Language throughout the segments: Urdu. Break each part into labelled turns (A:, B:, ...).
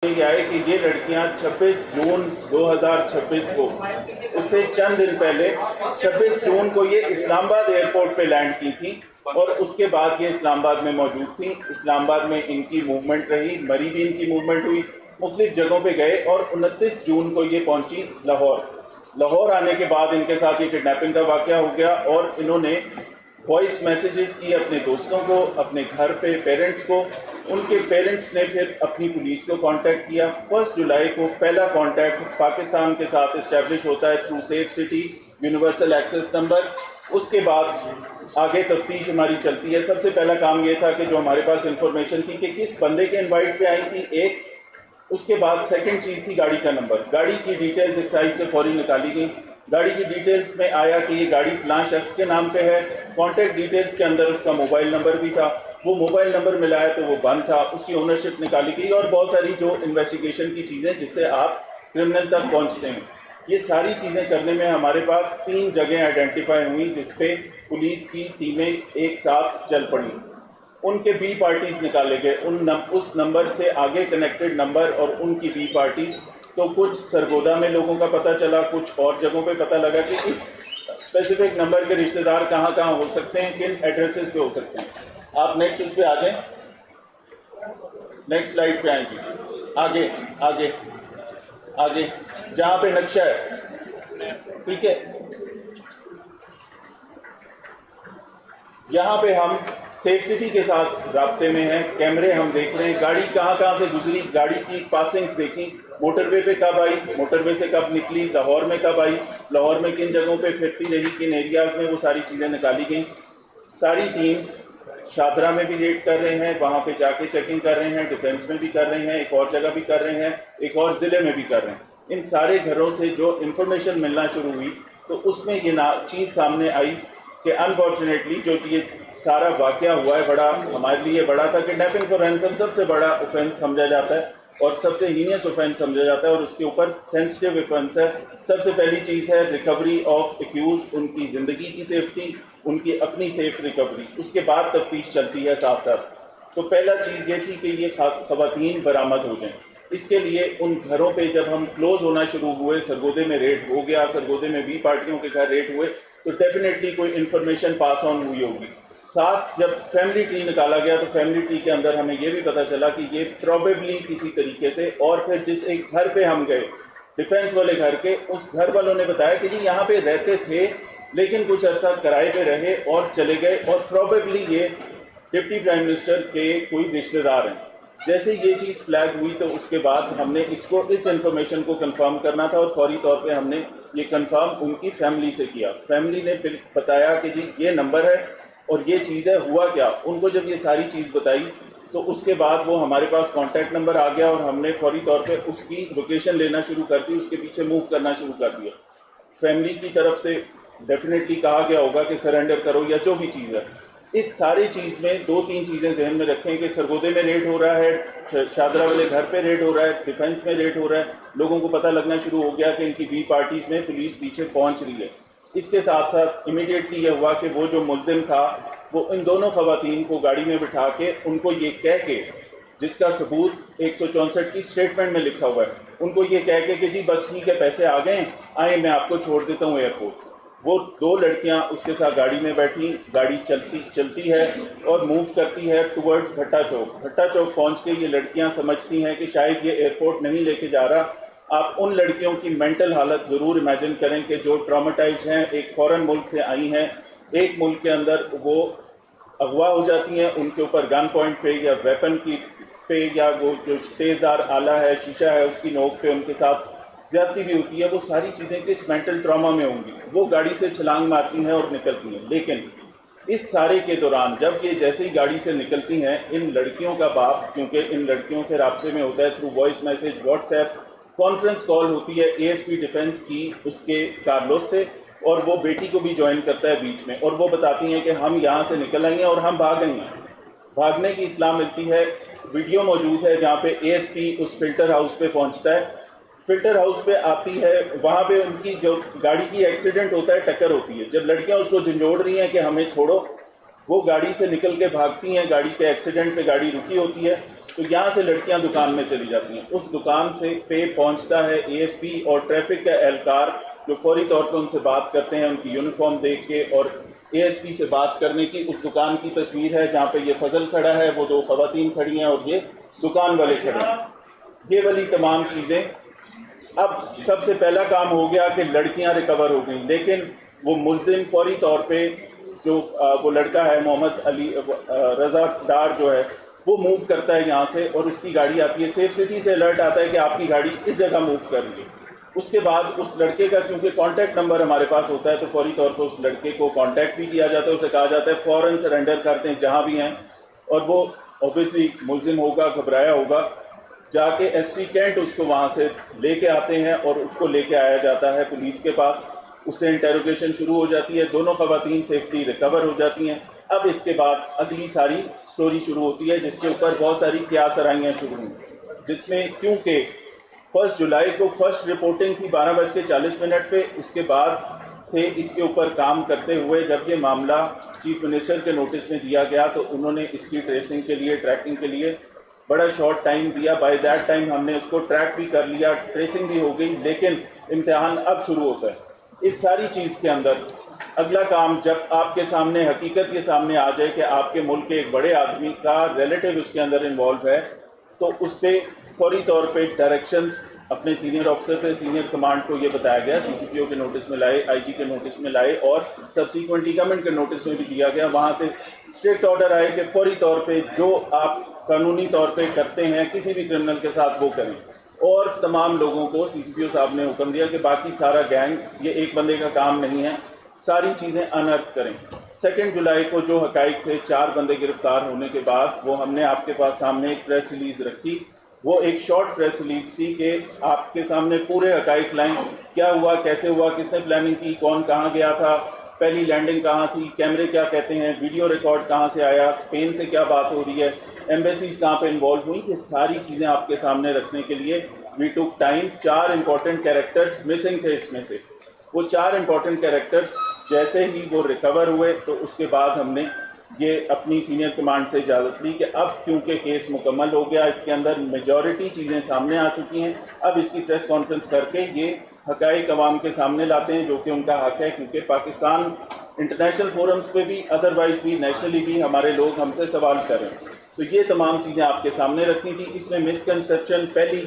A: کیا ہے کہ یہ لڑکیاں 26 جون 2026 کو اس سے چند دن پہلے 26 جون کو یہ اسلام آباد ایئرپورٹ پہ لینڈ کی تھی اور اس کے بعد یہ اسلام آباد میں موجود تھیں. اسلام آباد میں ان کی موومنٹ رہی, مری بھی ان کی موومنٹ ہوئی, مختلف جگہوں پہ گئے اور 29 جون کو یہ پہنچی لاہور. لاہور آنے کے بعد ان کے ساتھ یہ کڈنیپنگ کا واقعہ ہو گیا اور انہوں نے وائس میسیجز کی اپنے دوستوں کو, اپنے گھر پہ پیرنٹس کو. ان کے پیرنٹس نے پھر اپنی پولیس کو کانٹیکٹ کیا. 1 جولائی کو پہلا کانٹیکٹ پاکستان کے ساتھ اسٹیبلش ہوتا ہے through safe city universal access number. اس کے بعد آگے تفتیش ہماری چلتی ہے. سب سے پہلا کام یہ تھا کہ جو ہمارے پاس انفارمیشن تھی کہ کس بندے کے انوائٹ پہ آئی تھی, ایک. اس کے بعد سیکنڈ چیز تھی گاڑی کا نمبر. گاڑی کی ڈیٹیلز ایکسائز سے فوری نکالی گئی. گاڑی کی ڈیٹیلز میں آیا کہ یہ گاڑی فلاں شخص کے نام پہ ہے. کانٹیکٹ ڈیٹیلز کے اندر اس کا موبائل نمبر بھی تھا. وہ موبائل نمبر ملایا تو وہ بند تھا. اس کی اونرشپ نکالی گئی اور بہت ساری جو انویسٹیگیشن کی چیزیں جس سے آپ کرمنل تک پہنچتے ہیں. یہ ساری چیزیں کرنے میں ہمارے پاس 3 جگہیں آئیڈینٹیفائی ہوئی جس پہ پولیس کی ٹیمیں ایک ساتھ چل پڑیں. ان کے بی پارٹیز نکالے گئے, اس نمبر سے آگے کنیکٹڈ نمبر اور ان کی بی پارٹیز. تو کچھ سرگودا میں لوگوں کا پتہ چلا, کچھ اور جگہوں پہ پتہ لگا کہ اس اسپیسیفک نمبر کے رشتہ دار کہاں کہاں ہو سکتے ہیں, کن ایڈریسز پہ ہو سکتے ہیں. آپ نیکسٹ اس پہ آ جائیں, نیکسٹ سلائڈ پہ آئیں جی. آگے آگے آگے جہاں پہ نقشہ ہے, ٹھیک ہے, یہاں پہ ہم سیف سٹی کے ساتھ رابطے میں ہیں. کیمرے ہم دیکھ رہے ہیں, گاڑی کہاں کہاں سے گزری, گاڑی کی پاسنگز دیکھی, موٹر وے پہ کب آئی, موٹر وے سے کب نکلی, لاہور میں کب آئی, لاہور میں کن جگہوں پہ پھرتی رہی, کن ایریاز میں, وہ ساری چیزیں نکالی گئیں. ساری ٹیمز شادرہ میں بھی ریڈ کر رہے ہیں, وہاں پہ جا کے چیکنگ کر رہے ہیں, ڈیفینس میں بھی کر رہے ہیں, ایک اور جگہ بھی کر رہے ہیں, ایک اور ضلع میں بھی کر رہے ہیں. ان سارے گھروں سے جو انفارمیشن ملنا شروع ہوئی تو اس میں یہ چیز سامنے آئی کہ انفارچونیٹلی جو یہ سارا واقعہ ہوا ہے بڑا ہمارے لیے بڑا تھا. کڈنیپنگ فار رینسم سب سے بڑا اوفینس سمجھا جاتا ہے اور سب سے ہینیس اوفینس سمجھا جاتا ہے اور اس کے اوپر سینسٹیو اوفینس ہے. سب سے پہلی چیز ہے ریکوری آف ایکیوز, ان کی زندگی کی سیفٹی, ان کی اپنی سیف ریکوری. اس کے بعد تفتیش چلتی ہے ساتھ ساتھ. تو پہلا چیز یہ تھی کہ یہ خواتین برآمد ہو جائیں. اس کے لیے ان گھروں پہ جب ہم کلوز ہونا شروع ہوئے, سرگودے میں ریڈ ہو گیا, سرگودے میں 20 پارٹیوں کے گھر ریڈ ہوئے, تو ڈیفینیٹلی کوئی انفارمیشن پاس آن ہوئی ہوگی. ساتھ جب فیملی ٹری نکالا گیا تو فیملی ٹری کے اندر ہمیں یہ بھی پتہ چلا کہ یہ پروبیبلی کسی طریقے سے, اور پھر جس ایک گھر پہ ہم گئے ڈیفینس والے گھر کے, اس گھر والوں نے بتایا کہ جی یہاں پہ رہتے تھے لیکن کچھ عرصہ کرائے پہ رہے اور چلے گئے, اور پروبیبلی یہ ڈپٹی پرائم منسٹر کے کوئی رشتہ دار ہیں. جیسے یہ چیز فلیگ ہوئی تو اس کے بعد ہم نے اس انفارمیشن کو کنفرم کرنا تھا اور فوری طور پہ ہم نے یہ کنفرم ان کی فیملی سے کیا. فیملی نے پھر بتایا کہ جی یہ نمبر ہے اور یہ چیز ہے, ہوا کیا. ان کو جب یہ ساری چیز بتائی تو اس کے بعد وہ ہمارے پاس کانٹیکٹ نمبر آ گیا اور ہم نے فوری طور پہ اس کی لوکیشن لینا شروع کر دی, اس کے پیچھے موو کرنا شروع کر دیا. فیملی کی طرف سے ڈیفینیٹلی کہا گیا ہوگا کہ سرنڈر کرو یا جو بھی چیز ہے. اس ساری چیز میں 2-3 چیزیں ذہن میں رکھیں کہ سرگودے میں ریڈ ہو رہا ہے, شادرہ والے گھر پہ ریڈ ہو رہا ہے, ڈیفینس میں ریڈ ہو رہا ہے, لوگوں کو پتہ لگنا شروع ہو گیا کہ ان کی بی پارٹیز میں پولیس پیچھے پہنچ رہی ہے. اس کے ساتھ ساتھ امیڈیٹلی یہ ہوا کہ وہ جو ملزم تھا وہ ان دونوں خواتین کو گاڑی میں بٹھا کے ان کو یہ کہہ کے, جس کا ثبوت 164 کی اسٹیٹمنٹ میں لکھا ہوا ہے, ان کو یہ کہہ کے کہ جی بس ٹھیک ہے پیسے آ گئے, آئیں میں آپ کو چھوڑ دیتا ہوں ایئرپورٹ. وہ 2 لڑکیاں اس کے ساتھ گاڑی میں بیٹھی, گاڑی چلتی ہے اور موو کرتی ہے ٹورڈز بھٹا چوک. بھٹا چوک پہنچ کے یہ لڑکیاں سمجھتی ہیں کہ شاید یہ ایئرپورٹ نہیں لے کے جا رہا. آپ ان لڑکیوں کی مینٹل حالت ضرور امیجن کریں کہ جو ٹراماٹائزڈ ہیں, ایک فورن ملک سے آئی ہیں, ایک ملک کے اندر وہ اغوا ہو جاتی ہیں, ان کے اوپر گن پوائنٹ پہ یا ویپن کی پہ یا وہ جو تیزدار آلہ ہے, شیشہ ہے, اس کی نوک پہ ان کے ساتھ زیادتی بھی ہوتی ہے. وہ ساری چیزیں کس مینٹل ٹراما میں ہوں گی. وہ گاڑی سے چھلانگ مارتی ہیں اور نکلتی ہیں. لیکن اس سارے کے دوران جب یہ جیسے ہی گاڑی سے نکلتی ہیں, ان لڑکیوں کا باپ, کیونکہ ان لڑکیوں سے رابطے میں ہوتا ہے through voice message, WhatsApp, conference call ہوتی ہے اے ایس پی ڈیفینس کی اس کے کارلوس سے, اور وہ بیٹی کو بھی جوائن کرتا ہے بیچ میں, اور وہ بتاتی ہیں کہ ہم یہاں سے نکل آئی ہیں اور ہم بھاگ گئی ہیں. بھاگنے کی اطلاع ملتی ہے, ویڈیو موجود ہے جہاں پہ اے ایس پی اس فلٹر ہاؤس پہ پہنچتا ہے. فلٹر ہاؤس پہ آتی ہے, وہاں پہ ان کی جو گاڑی کی ایکسیڈنٹ ہوتا ہے, ٹکر ہوتی ہے. جب لڑکیاں اس کو جھنجھوڑ رہی ہیں کہ ہمیں چھوڑو, وہ گاڑی سے نکل کے بھاگتی ہیں, گاڑی کے ایکسیڈنٹ پہ گاڑی رکی ہوتی ہے, تو یہاں سے لڑکیاں دکان میں چلی جاتی ہیں. اس دکان سے پہ پہنچتا ہے اے ایس پی اور ٹریفک کا اہلکار, جو فوری طور پہ ان سے بات کرتے ہیں ان کی یونیفارم دیکھ کے, اور اے ایس پی سے بات کرنے کی اس دکان کی تصویر ہے جہاں پہ یہ فضل کھڑا ہے, وہ 2 خواتین کھڑی ہیں اور یہ دکان والے کھڑے ہیں. یہ والی تمام چیزیں. اب سب سے پہلا کام ہو گیا کہ لڑکیاں ریکور ہو گئیں, لیکن وہ ملزم فوری طور پہ جو وہ لڑکا ہے محمد علی رضا ڈار جو ہے, وہ موو کرتا ہے یہاں سے, اور اس کی گاڑی آتی ہے. سیف سٹی سے الرٹ آتا ہے کہ آپ کی گاڑی اس جگہ موو کر لی. اس کے بعد اس لڑکے کا کیونکہ کانٹیکٹ نمبر ہمارے پاس ہوتا ہے, تو فوری طور پر اس لڑکے کو کانٹیکٹ بھی کیا جاتا ہے, اسے کہا جاتا ہے فوراً سرنڈر کرتے ہیں جہاں بھی ہیں. اور وہ اوبیسلی ملزم ہوگا, گھبرایا ہوگا, جا کے ایس پی کینٹ اس کو وہاں سے لے کے آتے ہیں اور اس کو لے کے آیا جاتا ہے پولیس کے پاس. اس سے انٹیروگیشن شروع ہو جاتی ہے, دونوں خواتین سیفٹی ریکور ہو جاتی ہیں. اب اس کے بعد اگلی ساری سٹوری شروع ہوتی ہے جس کے اوپر بہت ساری قیاس آرائیاں شروع ہوئی, جس میں کیونکہ 1 جولائی کو فرسٹ رپورٹنگ تھی 12:40 پہ, اس کے بعد سے اس کے اوپر کام کرتے ہوئے جب یہ معاملہ چیف منسٹر کے نوٹس میں دیا گیا تو انہوں نے اس کی ٹریسنگ کے لیے, ٹریکنگ کے لیے بڑا شارٹ ٹائم دیا. بائی دیٹ ٹائم ہم نے اس کو ٹریک بھی کر لیا, ٹریسنگ بھی ہو گئی, لیکن امتحان اب شروع ہوتا ہے. اس ساری چیز کے اندر اگلا کام, جب آپ کے سامنے حقیقت یہ سامنے آ جائے کہ آپ کے ملک کے ایک بڑے آدمی کا ریلیٹو اس کے اندر انوالو ہے, تو اس پہ فوری طور پہ ڈائریکشنز اپنے سینئر آفیسر سے سینئر کمانڈ کو یہ بتایا گیا, سی سی پی او کے نوٹس میں لائے, آئی جی کے نوٹس میں لائے, اور سبسیکوینٹلی گورنمنٹ کے نوٹس میں بھی دیا گیا. وہاں سے اسٹرکٹ آرڈر آئے کہ فوری طور پہ جو آپ قانونی طور پہ کرتے ہیں کسی بھی کرمنل کے ساتھ وہ کریں. اور تمام لوگوں کو سی سی پی او صاحب نے حکم دیا کہ باقی سارا گینگ, یہ ایک بندے کا کام نہیں ہے, ساری چیزیں انرتھ کریں. 2 جولائی کو جو حقائق تھے 4 بندے گرفتار ہونے کے بعد, وہ ہم نے آپ کے پاس سامنے ایک پریس ریلیز رکھی. وہ ایک شارٹ پریس ریلیز تھی کہ آپ کے سامنے پورے حقائق لائیں, کیا ہوا, کیسے ہوا, کس نے پلاننگ کی, کون کہاں گیا تھا, پہلی لینڈنگ کہاں تھی, کیمرے کیا کہتے ہیں, ویڈیو ریکارڈ کہاں سے آیا, اسپین سے کیا بات ہو رہی ہے, ایمبیسیز کہاں پہ انوالو ہوئی. یہ ساری چیزیں آپ کے سامنے رکھنے کے لیے وی ٹک ٹائم. 4 امپورٹنٹ کیریکٹرز مسنگ تھے اس میں سے. وہ 4 امپورٹنٹ کیریکٹرز جیسے ہی وہ ریکور ہوئے تو اس کے بعد ہم نے یہ اپنی سینئر کمانڈ سے اجازت لی کہ اب کیونکہ کیس مکمل ہو گیا, اس کے اندر میجورٹی چیزیں سامنے آ چکی ہیں, اب اس کی پریس کانفرنس کر کے یہ حقائق عوام کے سامنے لاتے ہیں, جو کہ ان کا حق ہے, کیونکہ پاکستان انٹرنیشنل فورمز پہ بھی, ادروائز بھی, نیشنلی بھی ہمارے لوگ ہم سے سوال کر رہے ہیں. تو یہ تمام چیزیں آپ کے سامنے رکھنی تھی. اس میں مسکنسیپشن پہلی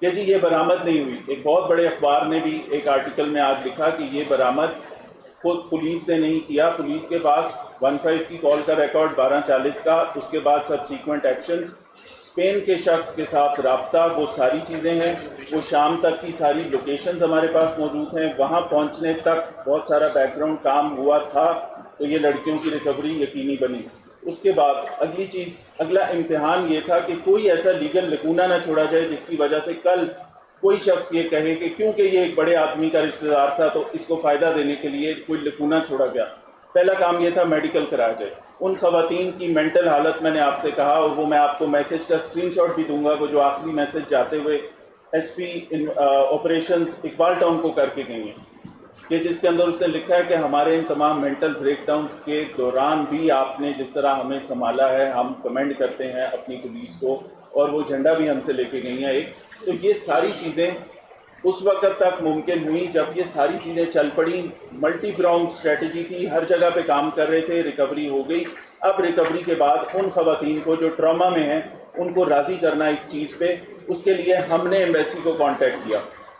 A: کہ جی یہ برآمد نہیں ہوئی. ایک بہت بڑے اخبار نے بھی ایک آرٹیکل میں آج لکھا کہ یہ برآمد خود پولیس نے نہیں کیا. پولیس کے پاس 15 کی کال کا ریکارڈ 12:40 کا, اس کے بعد سبسیکوینٹ ایکشنز, اسپین کے شخص کے ساتھ رابطہ, وہ ساری چیزیں ہیں. وہ شام تک کی ساری لوکیشنز ہمارے پاس موجود ہیں. وہاں پہنچنے تک بہت سارا بیک گراؤنڈ کام ہوا تھا, تو یہ لڑکیوں کی ریکوری یقینی بنی. اس کے بعد اگلی چیز, اگلا امتحان یہ تھا کہ کوئی ایسا لیگل لکونہ نہ چھوڑا جائے جس کی وجہ سے کل کوئی شخص یہ کہے کہ کیونکہ یہ ایک بڑے آدمی کا رشتہ دار تھا تو اس کو فائدہ دینے کے لیے کوئی لکونہ چھوڑا گیا. پہلا کام یہ تھا میڈیکل کرایا جائے. ان خواتین کی مینٹل حالت میں نے آپ سے کہا, اور وہ میں آپ کو میسج کا اسکرین شاٹ بھی دوں گا, وہ جو آخری میسج جاتے ہوئے S P operations Iqbal town کو کر کے گئی ہیں, کہ جس کے اندر اس نے لکھا ہے کہ ہمارے ان تمام مینٹل بریک ڈاؤنز کے دوران بھی آپ نے جس طرح ہمیں سنبھالا ہے, ہم کمنڈ کرتے ہیں اپنی پولیس کو, اور وہ جھنڈا بھی ہم سے لے کے گئی ہیں ایک. تو یہ ساری چیزیں اس وقت تک ممکن ہوئی جب یہ ساری چیزیں چل پڑیں. ملٹی گراؤنڈ اسٹریٹجی تھی, ہر جگہ پہ کام کر رہے تھے, ریکوری ہو گئی. اب ریکوری کے بعد ان خواتین کو جو ٹراما میں ہیں ان کو راضی کرنا اس چیز پہ, اس کے لیے ہم نے ایمبیسی کو کانٹیکٹ کیا,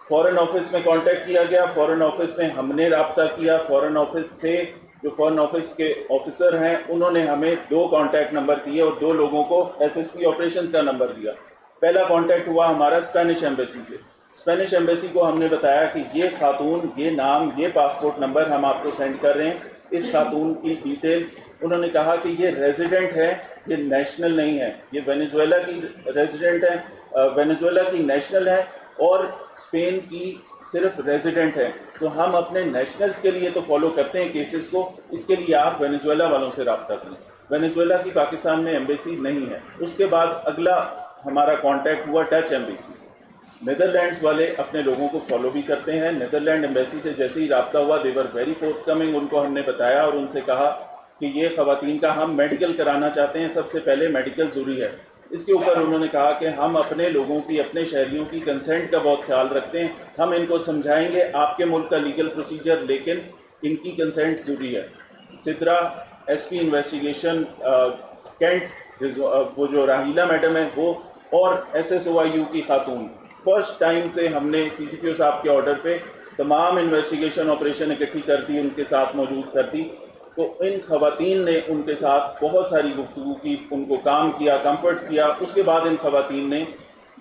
A: فورن آفس میں کانٹیکٹ کیا گیا, فورن آفس میں ہم نے رابطہ کیا. فورن آفس سے جو فورن آفس کے آفیسر ہیں انہوں نے ہمیں 2 کانٹیکٹ نمبر دیے اور 2 لوگوں کو ایس ایس پی آپریشنز کا نمبر دیا. پہلا کانٹیکٹ ہوا ہمارا اسپینش ایمبیسی سے. اسپینش ایمبیسی کو ہم نے بتایا کہ یہ خاتون, یہ نام, یہ پاسپورٹ نمبر ہم آپ کو سینڈ کر رہے ہیں, اس خاتون کی ڈیٹیلز. انہوں نے کہا کہ یہ ریزیڈنٹ ہے, یہ نیشنل نہیں ہے, یہ وینیزویلا کی ریزیڈنٹ ہے, وینیزویلا کی نیشنل ہے, اور اسپین کی صرف ریزیڈنٹ ہے. تو ہم اپنے نیشنلز کے لیے تو فالو کرتے ہیں کیسز کو, اس کے لیے آپ وینیزویلا والوں سے رابطہ کریں. وینیزویلا کی پاکستان میں ایمبیسی نہیں ہے. اس کے بعد اگلا ہمارا کانٹیکٹ ہوا ڈچ ایمبیسی. نیدرلینڈز والے اپنے لوگوں کو فالو بھی کرتے ہیں. نیدرلینڈ ایمبیسی سے جیسے ہی رابطہ ہوا, دے ور ویری فورتھ کمنگ. ان کو ہم نے بتایا اور ان سے کہا کہ یہ خواتین کا ہم میڈیکل کرانا چاہتے ہیں, سب سے پہلے میڈیکل ضروری ہے. اس کے اوپر انہوں نے کہا کہ ہم اپنے لوگوں کی, اپنے شہریوں کی کنسنٹ کا بہت خیال رکھتے ہیں, ہم ان کو سمجھائیں گے آپ کے ملک کا لیگل پروسیجر, لیکن ان کی کنسنٹ ضروری ہے. Sidra S P investigation Cantt, وہ جو راہیلہ میڈم ہے وہ, اور SSOIU کی خاتون, فرسٹ ٹائم سے ہم نے CCPO صاحب کے آرڈر پہ تمام انویسٹیگیشن آپریشن اکٹھی کر دی, ان کے ساتھ موجود کر دی. تو ان خواتین نے ان کے ساتھ بہت ساری گفتگو کی, ان کو کام کیا, کمفرٹ کیا. اس کے بعد ان خواتین نے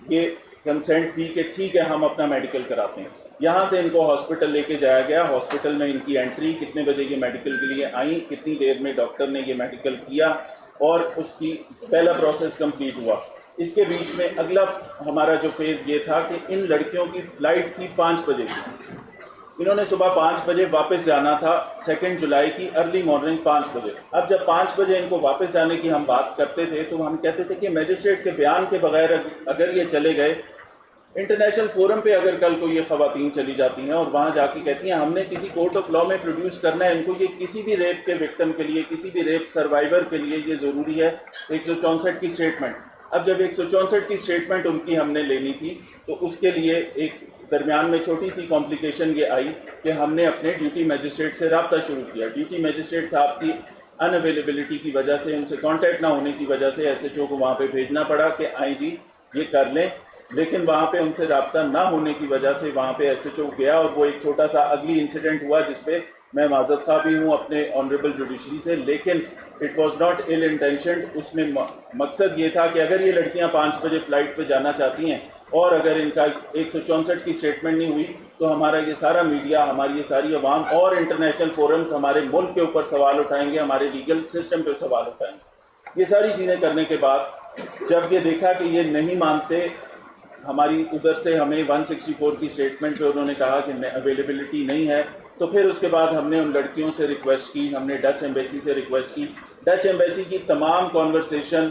A: یہ کنسنٹ دی کہ ٹھیک ہے ہم اپنا میڈیکل کراتے ہیں. یہاں سے ان کو ہاسپٹل لے کے جایا گیا. ہاسپٹل میں ان کی انٹری, کتنے بجے یہ میڈیکل کے لیے آئیں, کتنی دیر میں ڈاکٹر نے یہ میڈیکل کیا, اور اس کی پہلا پروسیس کمپلیٹ ہوا. اس کے بیچ میں اگلا ہمارا جو فیز یہ تھا کہ ان لڑکیوں کی فلائٹ تھی 5 بجے کی. انہوں نے صبح 5 بجے واپس جانا تھا, 2 جولائی کی ارلی مارننگ 5 بجے. اب جب 5 بجے ان کو واپس جانے کی ہم بات کرتے تھے تو ہم کہتے تھے کہ میجسٹریٹ کے بیان کے بغیر اگر یہ چلے گئے, انٹرنیشنل فورم پہ اگر کل کو یہ خواتین چلی جاتی ہیں اور وہاں جا کے کہتی ہیں ہم نے کسی کورٹ آف لاء میں پروڈیوس کرنا ہے ان کو, یہ کسی بھی ریپ کے وکٹم کے لیے, کسی بھی ریپ سروائیور کے لیے یہ ضروری ہے 164 کی اسٹیٹمنٹ. اب جب 164 کی اسٹیٹمنٹ ان کی ہم نے لینی تھی تو اس کے لیے ایک درمیان میں چھوٹی سی کمپلیکیشن یہ آئی کہ ہم نے اپنے ڈیوٹی میجسٹریٹ سے رابطہ شروع کیا. ڈیوٹی میجسٹریٹ صاحب کی ان اویلیبلٹی کی وجہ سے, ان سے کانٹیکٹ نہ ہونے کی وجہ سے SHO کو وہاں پہ بھیجنا پڑا کہ آئیں جی یہ کر لیں. لیکن وہاں پہ ان سے رابطہ نہ ہونے کی وجہ سے وہاں پہ SHO گیا, اور وہ ایک چھوٹا سا اگلی انسیڈنٹ ہوا جس پہ میں معذرت خواہ بھی ہوں اپنے آنریبل جوڈیشری سے, لیکن اٹ واز ناٹ ایل انٹینشنڈ. اس میں مقصد یہ تھا کہ اگر یہ لڑکیاں 5 بجے فلائٹ پہ جانا چاہتی ہیں اور اگر ان کا 164 کی اسٹیٹمنٹ نہیں ہوئی تو ہمارا یہ سارا میڈیا, ہماری یہ ساری عوام اور انٹرنیشنل فورمز ہمارے ملک کے اوپر سوال اٹھائیں گے, ہمارے لیگل سسٹم پہ سوال اٹھائیں گے. یہ ساری چیزیں کرنے کے بعد جب یہ دیکھا کہ یہ نہیں مانتے, ہماری ادھر سے ہمیں 164 کی اسٹیٹمنٹ پہ انہوں نے کہا کہ اویلیبلٹی نہیں ہے, تو پھر اس کے بعد ہم نے ان لڑکیوں سے ریکویسٹ کی, ہم نے ڈچ ایمبیسی سے ریکویسٹ کی. ڈچ ایمبیسی کی تمام کانورسیشن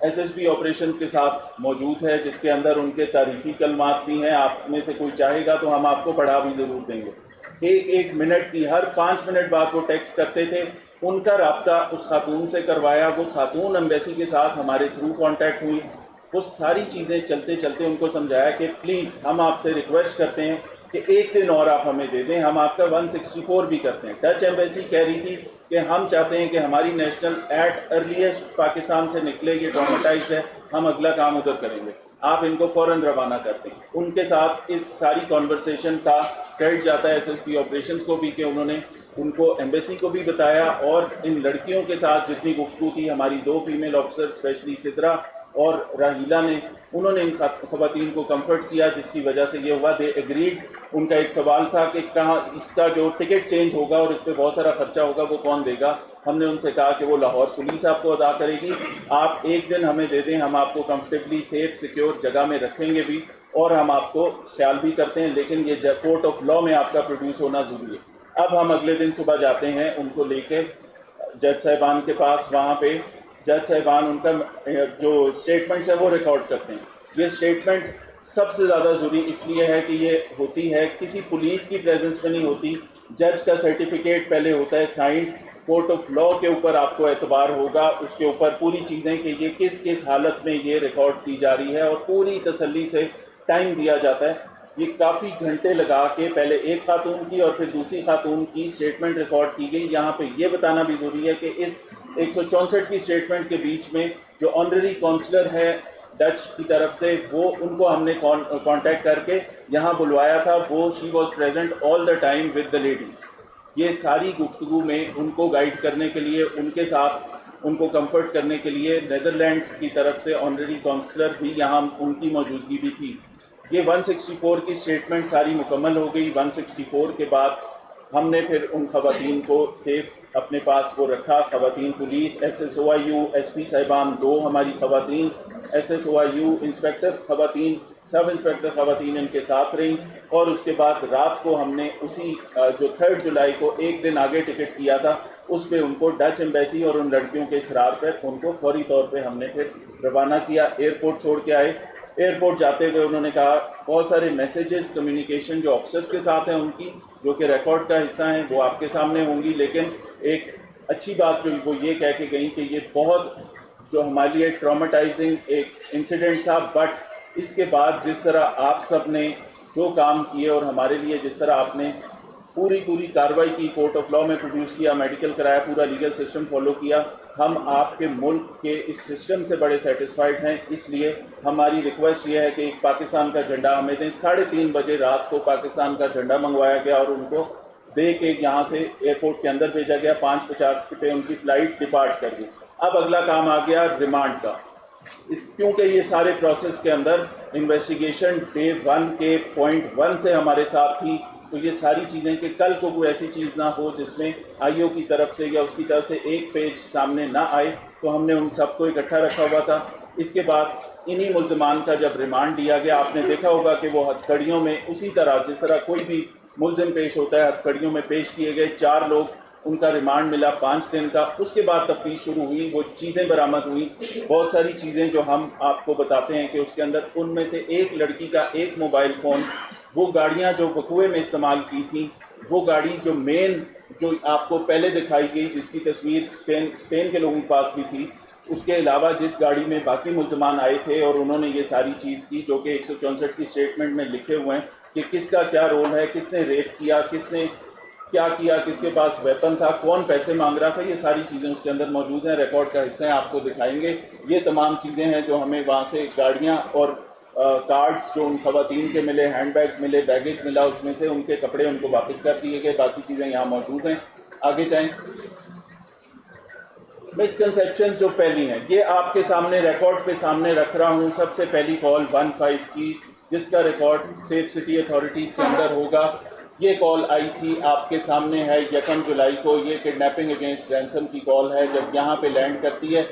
A: SSB آپریشنز کے ساتھ موجود ہے, جس کے اندر ان کے تاریخی کلمات بھی ہیں. آپ میں سے کوئی چاہے گا تو ہم آپ کو پڑھا بھی ضرور دیں گے. ایک منٹ کی, ہر 5 منٹ بعد وہ ٹیکسٹ کرتے تھے. ان کا رابطہ اس خاتون سے کروایا, وہ خاتون ایمبیسی کے ساتھ ہمارے تھرو کانٹیکٹ ہوئی. وہ ساری چیزیں چلتے چلتے ان کو سمجھایا کہ پلیز ہم آپ سے ریکویسٹ کرتے ہیں کہ ایک دن اور آپ ہمیں دے دیں, ہم آپ کا 164 بھی کرتے ہیں. ڈچ ایمبیسی کہہ رہی تھی کہ ہم چاہتے ہیں کہ ہماری نیشنل ایٹ ارلیسٹ پاکستان سے نکلے, یہ ٹرامیٹائزڈ ہے, ہم اگلا کام ادھر کریں گے, آپ ان کو فوراً روانہ کرتے ہیں. ان کے ساتھ اس ساری کانورسیشن کا کریڈٹ جاتا ہے SSB آپریشنز کو بھی کہ انہوں نے ان کو ایمبیسی کو بھی بتایا, اور ان لڑکیوں کے ساتھ جتنی گفتگو تھی ہماری 2 فیمیل آفیسر اسپیشلی سدرا اور راہیلہ نے, انہوں نے ان خواتین کو کمفرٹ کیا, جس کی وجہ سے یہ ہوا دے ایگریڈ. ان کا ایک سوال تھا کہ کہاں اس کا جو ٹکٹ چینج ہوگا اور اس پہ بہت سارا خرچہ ہوگا وہ کون دے گا. ہم نے ان سے کہا کہ وہ لاہور پولیس آپ کو ادا کرے گی, آپ ایک دن ہمیں دے دیں, ہم آپ کو کمفرٹیبلی سیف سیکیور جگہ میں رکھیں گے بھی, اور ہم آپ کو خیال بھی کرتے ہیں, لیکن یہ کورٹ آف لاء میں آپ کا پروڈیوس ہونا ضروری ہے. اب ہم اگلے دن صبح جاتے ہیں ان کو لے کے جج صاحبان کے پاس. وہاں پہ جج صاحبان ان کا جو اسٹیٹمنٹس ہیں وہ ریکارڈ کرتے ہیں. یہ اسٹیٹمنٹ سب سے زیادہ ضروری اس لیے ہے کہ یہ ہوتی ہے کسی پولیس کی پریزنس میں نہیں ہوتی. جج کا سرٹیفکیٹ پہلے ہوتا ہے سائنڈ, کورٹ آف لاء کے اوپر آپ کو اعتبار ہوگا, اس کے اوپر پوری چیزیں کہ یہ کس حالت میں یہ ریکارڈ کی جا رہی ہے, اور پوری تسلی سے ٹائم دیا جاتا ہے. یہ کافی گھنٹے لگا کے پہلے ایک خاتون کی اور پھر دوسری خاتون کی اسٹیٹمنٹ ریکارڈ کی گئی. یہاں پہ یہ بتانا بھی ضروری ہے کہ اس 164 کی اسٹیٹمنٹ کے بیچ میں جو آنریری کونسلر ہے ڈچ کی طرف سے, وہ ان کو ہم نے کانٹیکٹ کر کے یہاں بلوایا تھا. وہ she was present all the time with the ladies. یہ ساری گفتگو میں ان کو گائیڈ کرنے کے لیے, ان کے ساتھ ان کو کمفرٹ کرنے کے لیے نیدرلینڈس کی طرف سے آنریری کونسلر بھی یہاں ان کی موجودگی بھی تھی. یہ 164 کی اسٹیٹمنٹ ساری مکمل ہو گئی. 164 کے بعد ہم نے پھر ان خواتین کو سیف اپنے پاس وہ رکھا. خواتین پولیس, SSOIU SP صاحبان 2 ہماری خواتین, SSOIU انسپیکٹر خواتین, سب انسپیکٹر خواتین ان کے ساتھ رہیں. اور اس کے بعد رات کو ہم نے اسی جو 3 جولائی کو ایک دن آگے ٹکٹ کیا تھا, اس پہ ان کو ڈچ ایمبیسی اور ان لڑکیوں کے اصرار پر ان کو فوری طور پہ ہم نے پھر روانہ کیا. ایئرپورٹ چھوڑ کے آئے. ایئرپورٹ جاتے ہوئے انہوں نے کہا بہت سارے میسیجز کمیونیکیشن جو آفیسرس کے ساتھ ہیں ان کی, جو کہ ریکارڈ کا حصہ ہیں, وہ آپ کے سامنے ہوں گی, لیکن ایک اچھی بات جو وہ یہ کہہ کے گئیں کہ یہ بہت جو ہمارے لیے ٹراماٹائزنگ ایک انسیڈنٹ تھا، بٹ اس کے بعد جس طرح آپ سب نے جو کام کیے اور ہمارے لیے جس طرح آپ نے پوری کارروائی کی، کورٹ آف لاء میں پروڈیوس کیا، میڈیکل کرایا، پورا لیگل سسٹم فالو کیا، ہم آپ کے ملک کے اس سسٹم سے بڑے سیٹسفائیڈ ہیں. اس لیے ہماری ریکویسٹ یہ ہے کہ ایک پاکستان کا جھنڈا ہمیں دیں. 3:30 بجے رات کو پاکستان کا جھنڈا منگوایا گیا اور ان کو دے کے یہاں سے ایئرپورٹ کے اندر بھیجا گیا. 5:50 پہ ان کی فلائٹ ڈپارٹ کر گئی. اب اگلا کام آ گیا ریمانڈ کا. کیونکہ یہ سارے پروسیس کے اندر انویسٹیگیشن ڈے 1 کے پوائنٹ 1 سے ہمارے ساتھ تھی، تو یہ ساری چیزیں کہ کل کو کوئی ایسی چیز نہ ہو جس میں آئی او کی طرف سے یا اس کی طرف سے ایک پیج سامنے نہ آئے، تو ہم نے ان سب کو اکٹھا رکھا ہوا تھا. اس کے بعد انہی ملزمان کا جب ریمانڈ دیا گیا، آپ نے دیکھا ہوگا کہ وہ ہتھکڑیوں میں اسی طرح جس طرح کوئی بھی ملزم پیش ہوتا ہے ہتھکڑیوں میں پیش کیے گئے. 4 لوگ، ان کا ریمانڈ ملا 5 دن کا. اس کے بعد تفتیش شروع ہوئی، وہ چیزیں برآمد ہوئیں، بہت ساری چیزیں جو ہم آپ کو بتاتے ہیں کہ اس کے اندر ان میں سے ایک لڑکی کا ایک موبائل فون، وہ گاڑیاں جو وقوعے میں استعمال کی تھیں، وہ گاڑی جو مین جو آپ کو پہلے دکھائی گئی جس کی تصویر اسپین کے لوگوں کے پاس بھی تھی، اس کے علاوہ جس گاڑی میں باقی ملزمان آئے تھے اور انہوں نے یہ ساری چیز کی جو کہ 164 کی اسٹیٹمنٹ میں لکھے ہوئے ہیں کہ کس کا کیا رول ہے، کس نے ریپ کیا، کس نے کیا کیا، کس کے پاس ویپن تھا، کون پیسے مانگ رہا تھا، یہ ساری چیزیں اس کے اندر موجود ہیں. ریکارڈ کا حصہ ہیں، آپ کو دکھائیں گے. یہ تمام چیزیں ہیں جو ہمیں وہاں سے گاڑیاں اور کارڈز جو ان خواتین کے ملے، ہینڈ بیگز ملے، بیگیج ملا، اس میں سے ان کے کپڑے ان کو واپس کر دیے گئے. باقی چیزیں یہاں موجود ہیں. آگے جائیں. مسکنسیپشن جو پہلی ہیں یہ آپ کے سامنے ریکارڈ پہ سامنے رکھ رہا ہوں. سب سے پہلی کال 15 کی جس کا ریکارڈ سیف سٹی اتھارٹیز کے اندر ہوگا. یہ کال آئی تھی آپ کے سامنے ہے 1 جولائی کو. یہ کڈنیپنگ اگینسٹ رینسم کی کال ہے. جب یہاں پہ لینڈ کرتی ہے